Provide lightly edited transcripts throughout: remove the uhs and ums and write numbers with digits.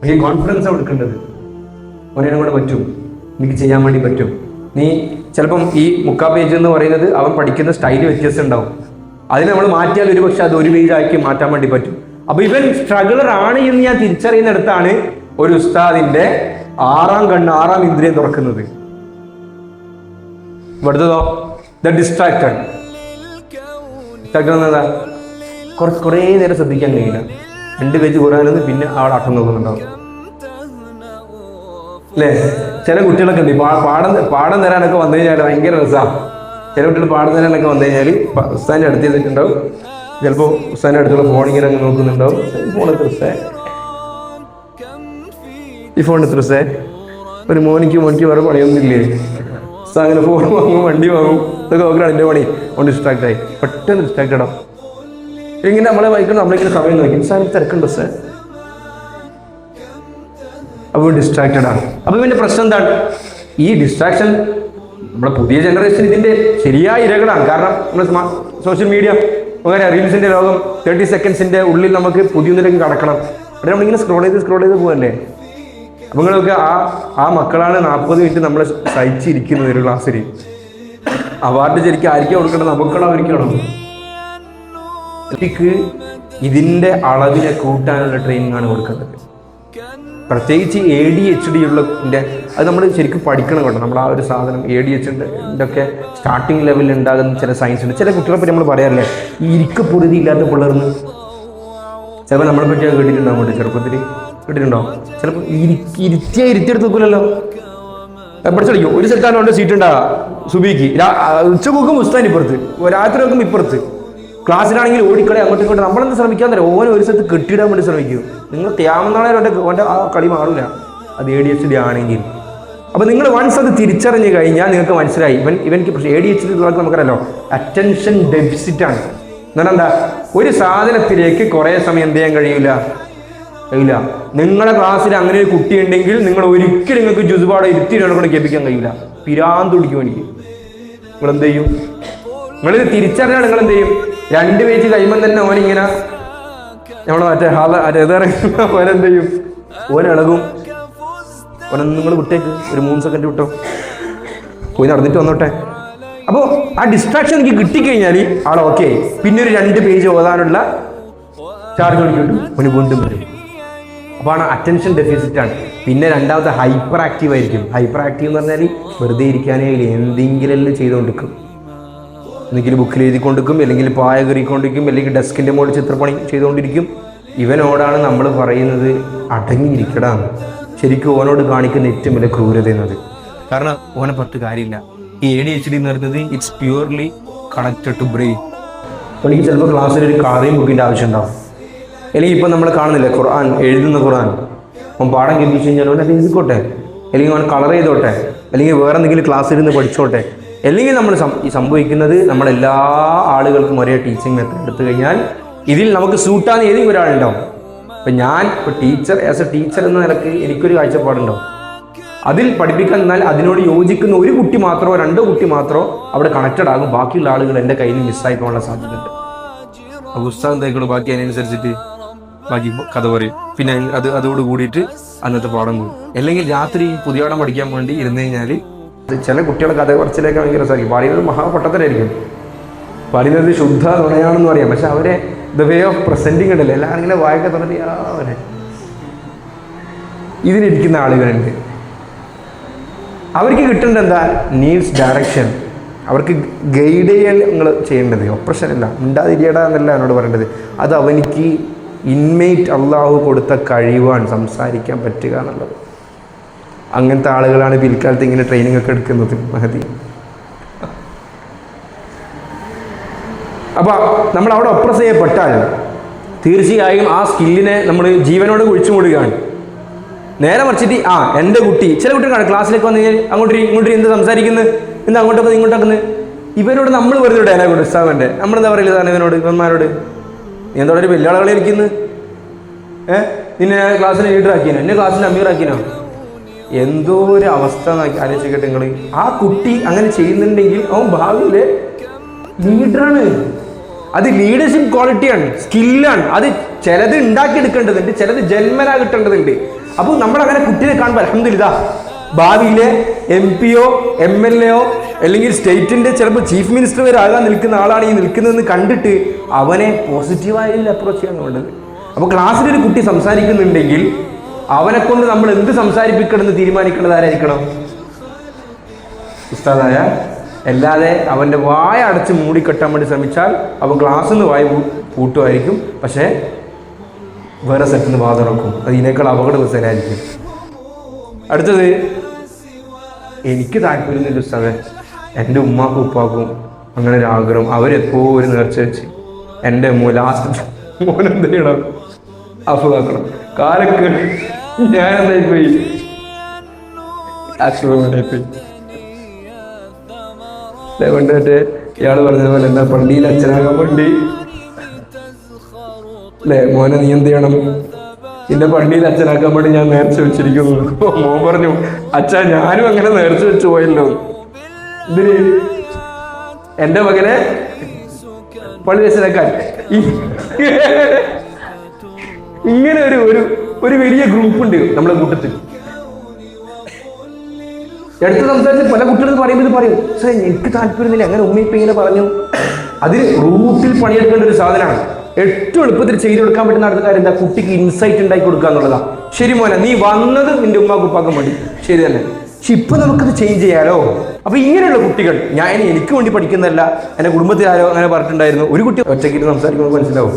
ഈ കോൺഫിഡൻസ് കൊടുക്കേണ്ടത്. അവനെ കൂടെ പറ്റും, എനിക്ക് ചെയ്യാൻ വേണ്ടി പറ്റും. നീ ചിലപ്പം ഈ 3/4 പേജ് എന്ന് പറയുന്നത് അവൻ പഠിക്കുന്ന സ്റ്റൈല് വ്യത്യസ്തം ഉണ്ടാവും. അതിനെ നമ്മൾ മാറ്റിയാൽ ഒരു പക്ഷെ അത് 1 പേജാക്കി മാറ്റാൻ വേണ്ടി പറ്റും. അപ്പൊ ഇവൻ സ്ട്രഗിളർ ആണ് എന്ന് ഞാൻ തിരിച്ചറിയുന്നിടത്താണ് ഒരു ഉസ്താദിന്റെ 6ാം കണ്ണ് 6ാം ഇന്ദ്രിയം തുറക്കുന്നത്. ഇവിടുത്തതോ ദ ഡിസ്ട്രാക്റ്റഡ്. എന്നതാ കുറേ നേരം ശ്രദ്ധിക്കാൻ കഴിയില്ല. 2 പേജ് ഖുർആനിൽ പിന്നെ അവിടെ അട്ടം നോക്കുന്നുണ്ടാവും അല്ലേ? ചില കുട്ടികളൊക്കെ ഉണ്ട് പാഠം തരാനൊക്കെ വന്നു കഴിഞ്ഞാൽ ഭയങ്കര രസമാണ്. ചില കുട്ടികൾ പാഠം തരാനൊക്കെ വന്നു കഴിഞ്ഞാൽ ഉസ്താദിന്റെ അടുത്ത് ചെയ്തിട്ടുണ്ടാവും. ചിലപ്പോൾ ഉസ്താദിന്റെ അടുത്തുള്ള ഫോൺ ഇങ്ങനെ അങ്ങ് നോക്കുന്നുണ്ടാവും. ഈ ഫോൺ എത്ര ഉസ്താദേ? ഒരു മോനിക്ക് വേറെ പണിയൊന്നുമില്ലേ? ഉസ്താദ് അങ്ങനെ ഫോൺ വാങ്ങും, വണ്ടി വാങ്ങും, ഇതൊക്കെ നോക്കണം. എൻ്റെ പണി കൊണ്ട് ഡിസ്ട്രാക്ട് ആയി, പെട്ടെന്ന് ഡിസ്ട്രാക്റ്റഡ് ആവും. ഇങ്ങനെ നമ്മളെ വായിക്കണം, നമ്മളിങ്ങനെ സമയം നോക്കി ഉസ്താദിന് തിരക്കുണ്ട് ഉസ്താദ്, അപ്പോൾ ഡിസ്ട്രാക്റ്റഡ് ആണ്. അപ്പോൾ ഇവൻ്റെ പ്രശ്നം എന്താണ്? ഈ ഡിസ്ട്രാക്ഷൻ നമ്മുടെ പുതിയ ജനറേഷൻ ഇതിൻ്റെ ശരിയായ ഇരകളാണ്. കാരണം നമ്മൾ സോഷ്യൽ മീഡിയ അങ്ങനെ റീൽസിൻ്റെ ലോകം 30 സെക്കൻഡ്സിൻ്റെ ഉള്ളിൽ നമുക്ക് പുതിയൊന്നിലേക്ക് കടക്കണം. അവിടെ നമ്മളിങ്ങനെ സ്ക്രോൾ ചെയ്ത് പോകല്ലേ. അപ്പോൾ നിങ്ങളൊക്കെ ആ മക്കളാണ് 40 മിനിറ്റ് നമ്മളെ സഹിച്ചിരിക്കുന്നത് ഒരു ക്ലാസ്സിൽ. അവാർഡ് ശരിക്കും ആയിരിക്കും കൊടുക്കേണ്ടത്? നമുക്കാണോ അവർക്കാണോ? എനിക്ക് ഇതിൻ്റെ അളവിനെ കൂട്ടാനുള്ള ട്രെയിനിങ് ആണ് കൊടുക്കേണ്ടത്. പ്രത്യേകിച്ച് ADHD ഉള്ളതിൻ്റെ അത് നമ്മൾ ശരിക്കും പഠിക്കണം കേട്ടോ. നമ്മൾ ആ ഒരു സാധനം ADHD ഒക്കെ സ്റ്റാർട്ടിങ് ലെവലിൽ ഉണ്ടാകുന്ന ചില സയൻസ് ഉണ്ട്. ചില കുട്ടികളെ പറ്റി നമ്മൾ പറയാറില്ലേ, ഈ ഇരിക്കപ്പൊറുതി ഇല്ലാത്ത പിള്ളേർന്ന്. ചിലപ്പോൾ നമ്മളെ പറ്റി കേട്ടിട്ടുണ്ടാവും കേട്ടോ, ചെറുപ്പത്തിൽ കേട്ടിട്ടുണ്ടോ? ചിലപ്പോൾ ഇരുത്തിയെടുത്ത് നോക്കില്ലല്ലോ. പഠിച്ചോ ഒരു സ്ഥലത്താണ് സീറ്റ് ഉണ്ടാകുക സുബിക്ക്, ഉച്ചക്ക് നോക്കും ഉസ്താൻ ഇപ്പുറത്ത്, രാത്രി നോക്കും ഇപ്പുറത്ത്. ക്ലാസ്സിലാണെങ്കിൽ ഓടിക്കളി അങ്ങോട്ടും ഇങ്ങോട്ടും. നമ്മളെന്ത് ശ്രമിക്കാൻ തരാം, ഓനെ ഒരു സ്ഥലത്ത് കെട്ടിയിടാൻ വേണ്ടി ശ്രമിക്കും. നിങ്ങൾ ക്യാമനാളെ ഓൻ്റെ ആ കളി മാറില്ല, അത് ADHD ആണെങ്കിൽ. അപ്പോൾ നിങ്ങൾ വൺസ് അത് തിരിച്ചറിഞ്ഞ് കഴിഞ്ഞാൽ നിങ്ങൾക്ക് മനസ്സിലായി ഇവനിക്ക് ADHD ഉള്ളവർക്ക് നമുക്കറിയാലോ അറ്റൻഷൻ ഡെഫിസിറ്റ് ആണ്. എന്നാൽ എന്താ, ഒരു സാധനത്തിലേക്ക് കുറേ സമയം എന്ത് ചെയ്യാൻ കഴിയില്ല. നിങ്ങളുടെ ക്ലാസ്സിൽ അങ്ങനെ ഒരു കുട്ടി ഉണ്ടെങ്കിൽ നിങ്ങൾ ഒരിക്കലും നിങ്ങൾക്ക് ജുസുപാടെ ഇരുത്തിയിട്ടാണ് കൂടെ കേൾപ്പിക്കാൻ കഴിയില്ല. പിരാന്ത് പിടിക്കും എനിക്ക്. നിങ്ങൾ എന്ത് ചെയ്യും? നിങ്ങളിത് തിരിച്ചറിഞ്ഞാൽ നിങ്ങൾ എന്ത് ചെയ്യും? 2 പേജ് കഴിയുമ്പം തന്നെ ഓനിങ്ങനെ നമ്മൾ ഓനെന്ത് ചെയ്യും? ഓനിളകും. ഓനൊന്നും നിങ്ങൾ വിട്ടേക്ക്, ഒരു 3 സെക്കൻഡ് വിട്ടോ, പോയി നടന്നിട്ട് വന്നോട്ടെ. അപ്പോൾ ആ ഡിസ്ട്രാക്ഷൻ എനിക്ക് കിട്ടിക്കഴിഞ്ഞാൽ ഓക്കെ, പിന്നെ ഒരു 2 പേജ് ഓതാനുള്ള ചാർജ് കിട്ടും, ഓന് വീണ്ടും വരും. അപ്പോൾ ആണ് അറ്റൻഷൻ ഡെഫിസിറ്റ് ആണ്. പിന്നെ രണ്ടാമത്തെ ഹൈപ്പർ ആക്റ്റീവ് ആയിരിക്കും. ഹൈപ്പർ ആക്റ്റീവ് എന്ന് പറഞ്ഞാൽ വെറുതെ ഇരിക്കാനേ ഇല്ല, എന്തെങ്കിലും ചെയ്തുകൊണ്ടിരിക്കും. ഒന്നുകിൽ ബുക്കിൽ എഴുതിക്കൊണ്ടിരിക്കും, അല്ലെങ്കിൽ പായ കയറിക്കൊണ്ടിരിക്കും, അല്ലെങ്കിൽ ഡെസ്കിൻ്റെ മുകളിൽ ചിത്രപ്പണി ചെയ്തുകൊണ്ടിരിക്കും. ഇവനോടാണ് നമ്മൾ പറയുന്നത് അടങ്ങിയിരിക്കടാന്ന്. ശരിക്കും ഓനോട് കാണിക്കുന്ന ഏറ്റവും വലിയ ക്രൂരത എന്നത്. കാരണം ഓനെ പറഞ്ഞിട്ട് കാര്യമില്ല. ഈ ADHD എന്ന് പറയുന്നത് it's purely connected to brain. അപ്പോൾ എനിക്ക് ചിലപ്പോൾ ക്ലാസ്സിൽ ഒരു കാറിയും ബുക്കിൻ്റെ ആവശ്യം ഉണ്ടാവും. അല്ലെങ്കിൽ ഇപ്പം നമ്മൾ കാണുന്നില്ല ഖുർആൻ, എഴുതുന്ന ഖുർആൻ, അവൻ പാഠം കേൾപ്പിച്ച് കഴിഞ്ഞാൽ അവൻ അത് എഴുതിക്കോട്ടെ, അല്ലെങ്കിൽ അവൻ കളർ ചെയ്തോട്ടെ, അല്ലെങ്കിൽ വേറെ എന്തെങ്കിലും ക്ലാസ്സിലിരുന്ന് പഠിച്ചോട്ടെ. അല്ലെങ്കിൽ നമ്മൾ ഈ സംഭവിക്കുന്നത് നമ്മളെല്ലാ ആളുകൾക്കും ഒരേ ടീച്ചിങ് മെത്തേഡ് എടുത്തു കഴിഞ്ഞാൽ ഇതിൽ നമുക്ക് സൂട്ടാന്ന് ഏതെങ്കിലും ഒരാളുണ്ടാവും. ഇപ്പം ഞാൻ ഇപ്പോൾ ആസ് എ ടീച്ചർ എന്ന നിലക്ക് എനിക്കൊരു കാഴ്ചപ്പാടുണ്ടാവും. അതിൽ പഠിപ്പിക്കാൻ നിന്നാൽ അതിനോട് യോജിക്കുന്ന ഒരു കുട്ടി മാത്രമോ 2 കുട്ടി മാത്രമോ അവിടെ കണക്റ്റഡ് ആകും. ബാക്കിയുള്ള ആളുകൾ എൻ്റെ കയ്യിൽ മിസ്സായി പോകാനുള്ള സാധ്യതയുണ്ട്. അപ്പോൾ പുസ്തകം തേക്കുള്ളൂ, ബാക്കി അതിനനുസരിച്ചിട്ട് ബാക്കി കഥ പറയും. പിന്നെ അതോട് കൂടിയിട്ട് അന്നത്തെ പാഠം പോകും. അല്ലെങ്കിൽ രാത്രി പുതിയ പാഠം പഠിക്കാൻ വേണ്ടി ഇരുന്ന് കഴിഞ്ഞാൽ ചില കുട്ടികളെ കഥ കുറച്ചിലേക്ക് ഭയങ്കര രസമായിരിക്കും. പറയുന്നത് മഹാപട്ടത്തരായിരിക്കും, പറയുന്നത് ശുദ്ധ നുണയാണെന്ന് പറയാം. പക്ഷെ അവരെ ദ വേ ഓഫ് പ്രസൻറ്റിങ് ഉണ്ടല്ലോ, എല്ലാം അങ്ങനെ വായിക്കാൻ തുടങ്ങി അവരെ ഇതിലിരിക്കുന്ന ആളുകളുണ്ട്. അവർക്ക് കിട്ടേണ്ടത് എന്താ? Needs direction. അവർക്ക് ഗൈഡ് ചെയ്യാൻ നിങ്ങൾ ചെയ്യേണ്ടത്, ഒപ്രഷൻ അല്ല, മിണ്ടാതിരിയടാ എന്നല്ല എന്നോട് പറയേണ്ടത്. അത് അവനിക്ക് ഇൻമേറ്റ് അള്ളാഹു കൊടുത്ത കഴിവാണ്, സംസാരിക്കാൻ പറ്റുക എന്നുള്ളത്. അങ്ങനത്തെ ആളുകളാണ് പിൽക്കാലത്ത് ഇങ്ങനെ ട്രെയിനിങ് ഒക്കെ എടുക്കുന്നത്. മഹദി. അപ്പോൾ നമ്മൾ അവിടെ ഒപ്രസ് ചെയ്യപ്പെട്ടാൽ തീർച്ചയായും ആ സ്കില്ലിനെ നമ്മൾ ജീവനോട് കുഴിച്ചു മൂടുകയാണ്. നേരെ മറിച്ചിട്ട് എൻ്റെ കുട്ടി, ചില കുട്ടികളാണ് ക്ലാസ്സിലേക്ക് വന്നു കഴിഞ്ഞാൽ ഇങ്ങോട്ട് എന്ത് സംസാരിക്കുന്നത്, എന്താ അങ്ങോട്ടൊക്കെ ഇങ്ങോട്ടൊക്കുന്നത്. ഇവരോട് നമ്മൾ വെറുതെ ഡയലോഗ് ഉണ്ട് ഉസ്താദിൻ്റെ. നമ്മളെന്താ പറയില്ല സാധനം ഇവനോട്, ഇവന്മാരോട്? നീ എന്താ ഒരു വലിയ ആളുകളെ ഇരിക്കുന്നത്? നിന്നെ ക്ലാസ്സിൽ ലീഡറാക്കിനോ, എന്നെ ക്ലാസ്സിൽ അമീറാക്കിനോ? എന്തോ ഒരു അവസ്ഥ ആലോചിക്കട്ടെ നിങ്ങൾ. ആ കുട്ടി അങ്ങനെ ചെയ്യുന്നുണ്ടെങ്കിൽ അവൻ ഭാവിയിലെ ലീഡറാണ്. അത് ലീഡർഷിപ്പ് ക്വാളിറ്റിയാണ്, സ്കില്ലാണ്. അത് ചിലത് ഉണ്ടാക്കിയെടുക്കേണ്ടതുണ്ട്, ചിലത് ജന്മനാ കിട്ടേണ്ടതുണ്ട്. അപ്പോൾ നമ്മളങ്ങനെ കുട്ടിയെ കാണുമ്പോൾ അൽഹംദുലില്ലാ ഭാവിയിലെ MP യോ MLA യോ അല്ലെങ്കിൽ സ്റ്റേറ്റിന്റെ ചിലപ്പോൾ ചീഫ് മിനിസ്റ്റർ വരെ ആകാൻ നിൽക്കുന്ന ആളാണ് ഈ നിൽക്കുന്നതെന്ന് കണ്ടിട്ട് അവനെ പോസിറ്റീവായ രീതിയിൽ അപ്രോച്ച് ചെയ്യാൻ വേണ്ടത്. അപ്പോൾ ക്ലാസ്സിലൊരു കുട്ടി സംസാരിക്കുന്നുണ്ടെങ്കിൽ അവനെ കൊണ്ട് നമ്മൾ എന്ത് സംസാരിപ്പിക്കണമെന്ന് തീരുമാനിക്കേണ്ടത് ആരായിരിക്കണം? ഉസ്താദായ. അല്ലാതെ അവൻ്റെ വായ അടച്ച് മൂടിക്കെട്ടാൻ വേണ്ടി ശ്രമിച്ചാൽ അവൻ ക്ലാസ്സിൽ നിന്ന് വായ പൂട്ടുമായിരിക്കും, പക്ഷേ വേറെ സ്ഥലത്ത് നിന്ന് വാതിറക്കും. അത് ഇതിനേക്കാൾ അപകടവശരായിരിക്കും. അടുത്തത്, എനിക്ക് താല്പര്യമില്ല ഉസ്താദേ, എൻ്റെ ഉമ്മാക്കും ഉപ്പാക്കും അങ്ങനെ ഒരു ആഗ്രഹം, അവരെപ്പോ ഒരു നേർച്ച വെച്ച് എൻ്റെ ലാസ്റ്റ് മോനെന്ത് ചെയ്യണം, അഫാക്കണം, കാലൊക്കെ ഞാൻ എന്തായിപ്പോയി ആശ്രമമായിപ്പോയി. കൊണ്ടിട്ട് ഇയാൾ പറഞ്ഞതുപോലെ എന്താ പള്ളിയിൽ അച്ഛനാകാൻ വേണ്ടി അല്ലേ മോനെ നീ എന്ത് ചെയ്യണം, നിന്റെ പള്ളിയിൽ അച്ഛനാക്കാൻ വേണ്ടി ഞാൻ നേർച്ച വെച്ചിരിക്കുന്നു. മോൻ പറഞ്ഞു അച്ഛാ ഞാനും അങ്ങനെ നേർച്ച വെച്ച് പോയല്ലോ, ഇതിന് എൻ്റെ മകനെ പള്ളി അച്ഛനാക്കാൻ. ഇങ്ങനെ ഒരു വലിയ ഗ്രൂപ്പുണ്ട് നമ്മുടെ കൂട്ടത്തിൽ. അടുത്ത സംസാരിച്ച് പല കുട്ടികളും പറയുമ്പോൾ പറയും സാർ എനിക്ക് താല്പര്യമില്ല, അങ്ങനെ ഉമ്മയിപ്പം ഇങ്ങനെ പറഞ്ഞു. അതിന് റൂട്ടിൽ പണിയെടുക്കേണ്ട ഒരു സാധനമാണ്. ഏറ്റവും എളുപ്പത്തിൽ ചെയ്തു കൊടുക്കാൻ പറ്റുന്ന അടുത്ത കാര്യം എന്താ, കുട്ടിക്ക് ഇൻസൈറ്റ് ഉണ്ടാക്കി കൊടുക്കുക എന്നുള്ളതാണ്. ശരി മോനെ, നീ വന്നത് നിന്റെ ഉമ്മാക്ക് ഉപ്പാക്കാൻ വേണ്ടി ശരി തന്നെ, പക്ഷെ ഇപ്പൊ നമുക്കത് ചേഞ്ച് ചെയ്യാലോ. അപ്പൊ ഇങ്ങനെയുള്ള കുട്ടികൾ, ഞാൻ എനിക്ക് വേണ്ടി പഠിക്കുന്നതല്ല, എൻ്റെ കുടുംബത്തിൽ ആരോ അങ്ങനെ പറഞ്ഞിട്ടുണ്ടായിരുന്നു, ഒരു കുട്ടി ഒറ്റയ്ക്ക് സംസാരിക്കുമ്പോൾ മനസ്സിലാവും,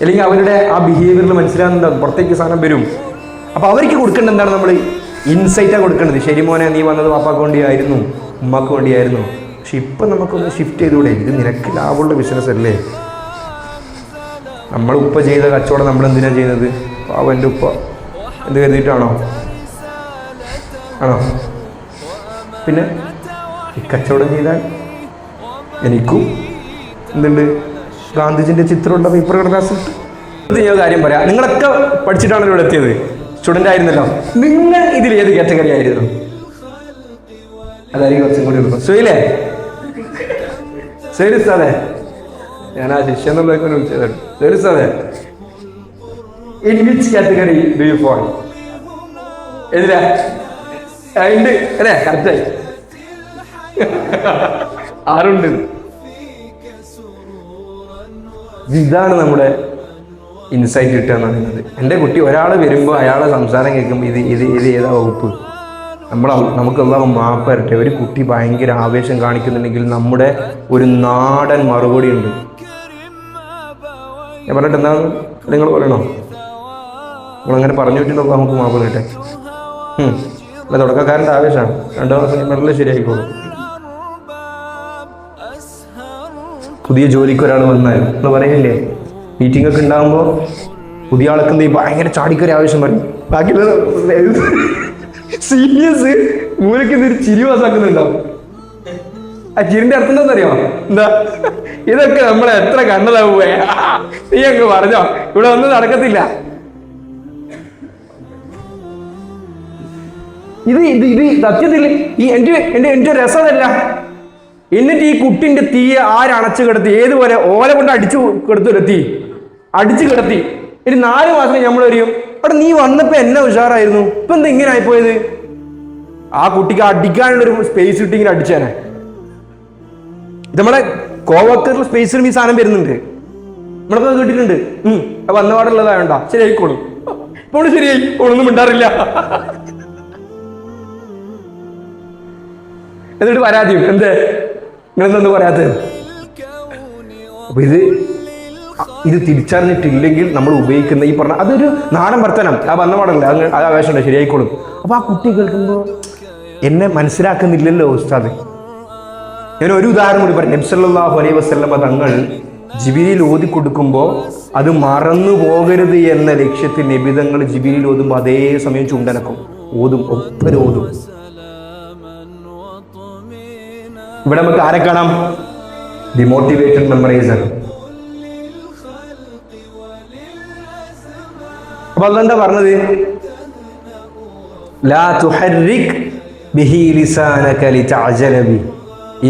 അല്ലെങ്കിൽ അവരുടെ ആ ബിഹേവിയറിൽ മനസ്സിലാകുന്നുണ്ടാവും, പുറത്തേക്ക് സാധനം വരും. അപ്പൊ അവർക്ക് കൊടുക്കേണ്ട എന്താണ്, നമ്മൾ ഇൻസൈറ്റാണ് കൊടുക്കേണ്ടത്. ശരി മോനെ, നീ വന്നത് പാപ്പാക്ക് വേണ്ടിയായിരുന്നു, ഉമ്മാക്ക് വേണ്ടിയായിരുന്നു, പക്ഷെ ഇപ്പം നമുക്കൊന്ന് ഷിഫ്റ്റ് ചെയ്തുകൂടെ, ഇത് നിനക്ക് ലാഭമുള്ള ബിസിനസ് അല്ലേ. നമ്മൾ ഉപ്പ ചെയ്ത കച്ചവടം നമ്മൾ എന്തിനാണ് ചെയ്യുന്നത്? അവൻ്റെ ഉപ്പ എന്ത് കരുതിയിട്ടാണോ? ആണോ? പിന്നെ ഈ കച്ചവടം ചെയ്താൽ എനിക്കും എന്തുണ്ട്, ഗാന്ധിജിൻ്റെ ചിത്രമുള്ള പേപ്പർ കടലാസ്. ഞാൻ കാര്യം പറയാം, നിങ്ങളൊക്കെ പഠിച്ചിട്ടാണല്ലോ ഇവിടെ എത്തിയത്, സ്റ്റുഡൻ്റ് ആയിരുന്നല്ലോ. നിങ്ങൾ ഇതിൽ ഏത് കാറ്റഗറി ആയിരുന്നു? അതായിരിക്കും കുറച്ചും കൂടി എടുക്കും. സുയിലേ, ശരി സാറേ, ഞാൻ ആ ശിഷ്യ എന്നുള്ളതൊക്കെ വിളിച്ചതാണ്. ശരി സാറേ, in which category do you fall? എതിരാ ഉണ്ട് അല്ലേ? കറക്റ്റായി ആരുണ്ട്? ഇതാണ് നമ്മുടെ ഇൻസൈറ്റ് കിട്ടുക എന്ന് പറയുന്നത്. എൻ്റെ കുട്ടി ഒരാൾ വരുമ്പോൾ അയാളെ സംസാരം കേൾക്കുമ്പോൾ ഇത് ഏതാ വകുപ്പ്, നമുക്ക് അല്ലാഹു മാപ്പ് തരട്ടെ. ഒരു കുട്ടി ഭയങ്കര ആവേശം കാണിക്കുന്നുണ്ടെങ്കിൽ നമ്മുടെ ഒരു നാടൻ മറുപടി ഉണ്ട്. ഞാൻ പറഞ്ഞിട്ട് എന്താണ് നിങ്ങൾ പറയണോ? നമ്മളങ്ങനെ പറഞ്ഞു വെച്ചിട്ടുണ്ടോ? നമുക്ക് മാപ്പ് തരട്ടെ. അല്ല, തുടക്കക്കാരൻ്റെ ആവേശമാണ്, 2 മാസം കഴിയുമ്പോഴല്ലേ ശരിയായിക്കോളും. പുതിയ ജോലിക്ക് ഒരാൾ വന്നാൽ എന്ന് പറയില്ലേ, മീറ്റിംഗ് ഒക്കെ ഉണ്ടാകുമ്പോൾ പുതിയ ആൾക്ക് എന്ത് ഭയങ്കര ചാടിക്കൊരു ആവശ്യം പറയും, ബാക്കിയുള്ള സീരിയസ് മൂലക്ക് ഇതൊരു ചിരി പാസാക്കുന്നുണ്ടാവും. ആ ചിരിന്റെ അർത്ഥം എന്താണെന്നറിയോ? എന്താ, ഇതൊക്കെ നമ്മളെ എത്ര കണ്ടതാവേ, നീ അങ്ങ് പറഞ്ഞോ, ഇവിടെ ഒന്നും നടക്കത്തില്ല. ഇത് സത്യത്തിൽ ഈ എൻ്റെ രസമല്ല. എന്നിട്ട് ഈ കുട്ടിന്റെ തീയെ ആരടച്ചു കിടത്തി, ഏതുപോലെ ഓല കൊണ്ട് അടിച്ചു കിടത്തി. ഇനി 4 മാസം നമ്മൾ വരും, അവിടെ നീ വന്നപ്പോ എന്നെ ഉഷാറായിരുന്നു, ഇപ്പൊ എന്താ ഇങ്ങനെ ആയിപ്പോയത്? ആ കുട്ടിക്ക് അടിക്കാനുള്ളൊരു സ്പേസ് കിട്ടിങ്ങനെ അടിച്ചേനെ. നമ്മളെ കോവക്കറിൽ സ്പേസിലും ഈ സാധനം വരുന്നുണ്ട്, നമ്മളൊക്കെ കേട്ടിട്ടുണ്ട്. വന്നപാടുള്ളതായോണ്ടാ ശരിയായിക്കോളും, ഇപ്പോൾ ശരിയായി, ഒന്നും മിണ്ടാറില്ല. എന്നിട്ട് പരാതിയും എന്തേ നിങ്ങളെന്തെന്ന് പറയാത്തത്? അപ്പൊ ഇത് തിരിച്ചറിഞ്ഞിട്ടില്ലെങ്കിൽ നമ്മൾ ഉപയോഗിക്കുന്ന ഈ പറഞ്ഞ അതൊരു നാടൻ വർത്തനം, ആ വന്ന പാടല്ല, അത് ആവേശമുണ്ട്, ശരിയായിക്കോളും. അപ്പൊ ആ കുട്ടി കേൾക്കുമ്പോൾ എന്നെ മനസ്സിലാക്കുന്നില്ലല്ലോ ഉസ്താദ്. ഞാൻ ഒരു ഉദാഹരണം കൂടി പറയാം. നബി സല്ലല്ലാഹു അലൈഹി വസല്ലമ തങ്ങൾ ജിബ്രീൽ ഓതി കൊടുക്കുമ്പോൾ അത് മറന്നു പോകരുത് എന്ന ലക്ഷ്യത്തിൽ നബി തങ്ങൾ ജിബ്രീൽ ഓതുമ്പോൾ അതേ സമയം ചുണ്ടനക്കും, ഒപ്പരോതും. ഇവിടെ നമുക്ക് ആരെ കാണാം? The motivated memoriser. അപ്പൊ അതെന്താ പറഞ്ഞത്? ലാ തുഹർരിക് ബിഹി ലിസാനക ലിതഅജല ബി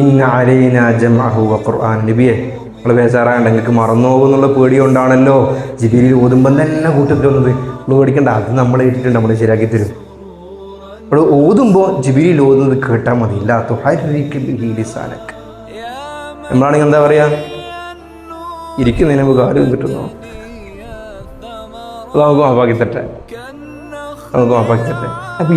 ഇന്ന അലൈനാ ജംഅഹു വ ഖുർആൻ. നബിയെ, നിങ്ങൾ ബേജാറാകണ്ട, നിങ്ങൾക്ക് മറന്നു പോകുന്നുള്ള പേടി കൊണ്ടാണല്ലോ ജിബിരിയിൽ ഓതുമ്പം തന്നെ കൂട്ടത്തിൽ വന്നത്. നമ്മൾ പേടിക്കണ്ട, അത് നമ്മൾ ഏറ്റിട്ടുണ്ട്, നമ്മൾ ശരിയാക്കി തരും. നമ്മൾ ഓതുമ്പോൾ ജിബിരിയിൽ ഓതുന്നത് കേട്ടാൽ മതി. ഇല്ലാത്ത നമ്മളാണെങ്കിൽ എന്താ പറയുക, ഇരിക്കുന്നതിന് നമുക്ക് കാര്യം കിട്ടുന്നു. നമുക്ക് മാപ്പാക്കി തട്ടെ. അപ്പം